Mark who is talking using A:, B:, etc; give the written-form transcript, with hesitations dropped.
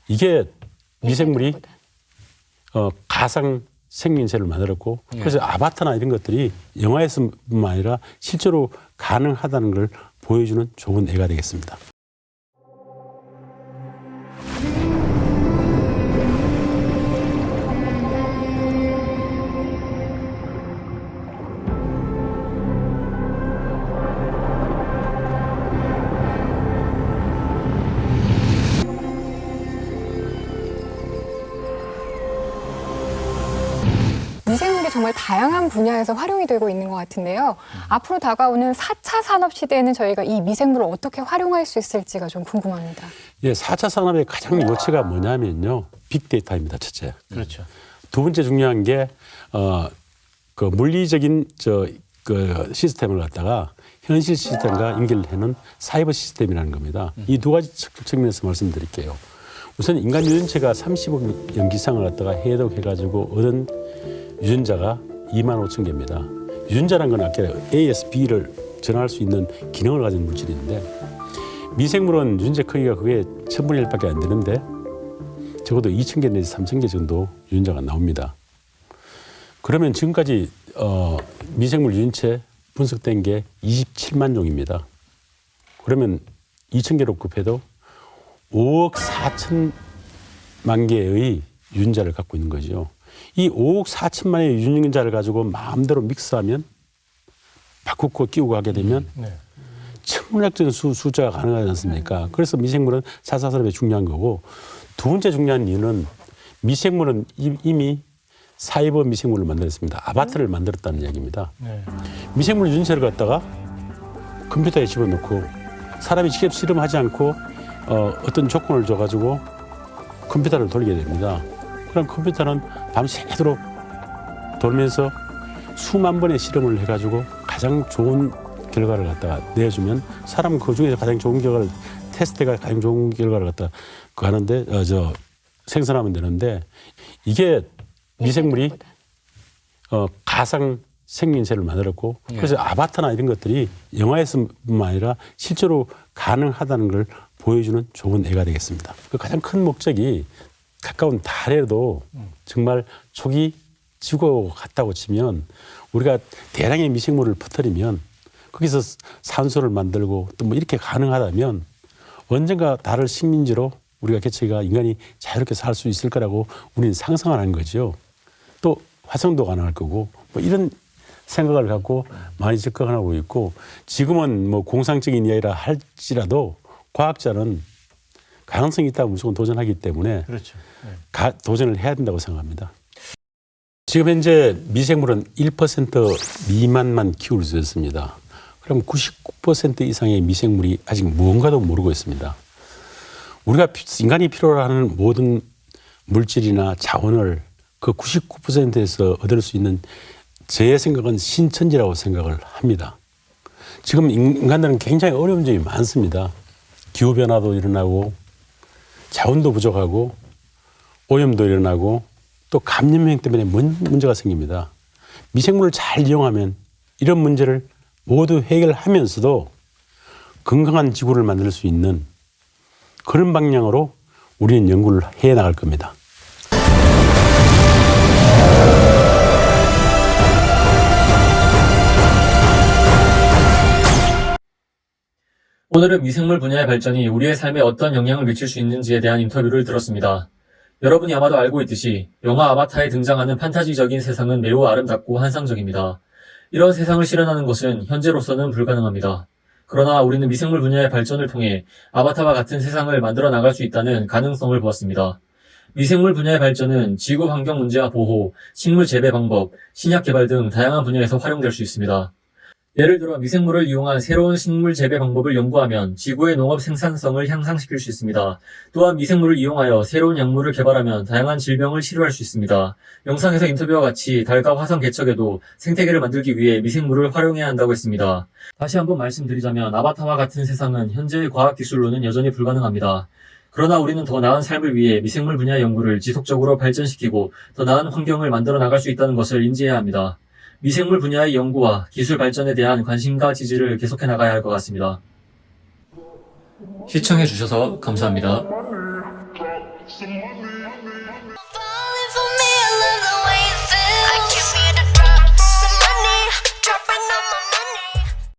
A: 이게 미생물이 가상 생명체를 만들었고 그래서 아바타나 이런 것들이 영화에서뿐만 아니라 실제로 가능하다는 걸 보여주는 좋은 예가 되겠습니다.
B: 미생물이 정말 다양한 분야에서 활용이 되고 있는 것 같은데요. 앞으로 다가오는 4차 산업 시대에는 저희가 이 미생물을 어떻게 활용할 수 있을지가 좀 궁금합니다.
A: 예, 4차 산업의 가장 요체가 뭐냐면요. 빅데이터입니다. 첫째.
C: 그렇죠.
A: 두 번째 중요한 게 그 물리적인 그 시스템을 갖다가 현실 시스템과 연결하는 사이버 시스템이라는 겁니다. 이 두 가지 측면에서 말씀드릴게요. 우선 인간 유전체가 30억 연기상을 갖다가 해독해가지고 얻은 유전자가 25,000개입니다. 유전자라는 건 아까 A에서 B를 전환할 수 있는 기능을 가진 물질인데 미생물은 유전자 크기가 그게 1000분의 1밖에 안 되는데 적어도 2,000개 내지 3,000개 정도 유전자가 나옵니다. 그러면 지금까지 미생물 유전체 분석된 게 27만 종입니다. 그러면 2,000개로 곱해도 5억 4천만 개의 유전자를 갖고 있는 거죠. 이 5억 4천만의 유전자를 가지고 마음대로 믹스하면 바꾸고 끼우고 하게 되면 천문학적인 숫자가 가능하지 않습니까? 그래서 미생물은 4차 산업에 중요한 거고 두 번째 중요한 이유는 미생물은 이미 사이버 미생물을 만들었습니다. 아바타를 만들었다는 이야기입니다. 미생물 유전체를 갖다가 컴퓨터에 집어넣고 사람이 직접 실험하지 않고 어떤 조건을 줘가지고 컴퓨터를 돌리게 됩니다. 그럼 컴퓨터는 밤새도록 돌면서 수만 번의 실험을 해가지고 가장 좋은 결과를 갖다가 내주면 사람은 그 중에서 가장 좋은 결과를 테스트가 가장 좋은 결과를 갖다 하는데 생산하면 되는데 이게 미생물이 가상 생명체를 만들었고 그래서 아바타나 이런 것들이 영화에서뿐만 아니라 실제로 가능하다는 걸 보여주는 좋은 예가 되겠습니다. 그 가장 큰 목적이 가까운 달에도 정말 초기 지구하고 같다고 치면 우리가 대량의 미생물을 퍼뜨리면 거기서 산소를 만들고 또 뭐 이렇게 가능하다면 언젠가 달을 식민지로 우리가 개체가 인간이 자유롭게 살 수 있을 거라고 우리는 상상하는 거죠. 또 화성도 가능할 거고 뭐 이런 생각을 갖고 많이 접근하고 있고 지금은 뭐 공상적인 이야기라 할지라도 과학자는 가능성이 있다면 무조건 도전하기 때문에
C: 그렇죠.
A: 도전을 해야 된다고 생각합니다. 지금 현재 미생물은 1% 미만만 키울 수 있습니다. 그럼 99% 이상의 미생물이 아직 무언가도 모르고 있습니다. 우리가 인간이 필요로 하는 모든 물질이나 자원을 그 99%에서 얻을 수 있는 제 생각은 신천지라고 생각을 합니다. 지금 인간들은 굉장히 어려운 점이 많습니다. 기후변화도 일어나고 자원도 부족하고 오염도 일어나고 또 감염병 때문에 문제가 생깁니다. 미생물을 잘 이용하면 이런 문제를 모두 해결하면서도 건강한 지구를 만들 수 있는 그런 방향으로 우리는 연구를 해 나갈 겁니다.
D: 오늘은 미생물 분야의 발전이 우리의 삶에 어떤 영향을 미칠 수 있는지에 대한 인터뷰를 들었습니다. 여러분이 아마도 알고 있듯이 영화 아바타에 등장하는 판타지적인 세상은 매우 아름답고 환상적입니다. 이런 세상을 실현하는 것은 현재로서는 불가능합니다. 그러나 우리는 미생물 분야의 발전을 통해 아바타와 같은 세상을 만들어 나갈 수 있다는 가능성을 보았습니다. 미생물 분야의 발전은 지구 환경 문제와 보호, 식물 재배 방법, 신약 개발 등 다양한 분야에서 활용될 수 있습니다. 예를 들어 미생물을 이용한 새로운 식물 재배 방법을 연구하면 지구의 농업 생산성을 향상시킬 수 있습니다. 또한 미생물을 이용하여 새로운 약물을 개발하면 다양한 질병을 치료할 수 있습니다. 영상에서 인터뷰와 같이 달과 화성 개척에도 생태계를 만들기 위해 미생물을 활용해야 한다고 했습니다. 다시 한번 말씀드리자면 아바타와 같은 세상은 현재의 과학기술로는 여전히 불가능합니다. 그러나 우리는 더 나은 삶을 위해 미생물 분야의 연구를 지속적으로 발전시키고 더 나은 환경을 만들어 나갈 수 있다는 것을 인지해야 합니다. 미생물 분야의 연구와 기술 발전에 대한 관심과 지지를 계속해 나가야 할 것 같습니다. 시청해 주셔서 감사합니다.
C: some money.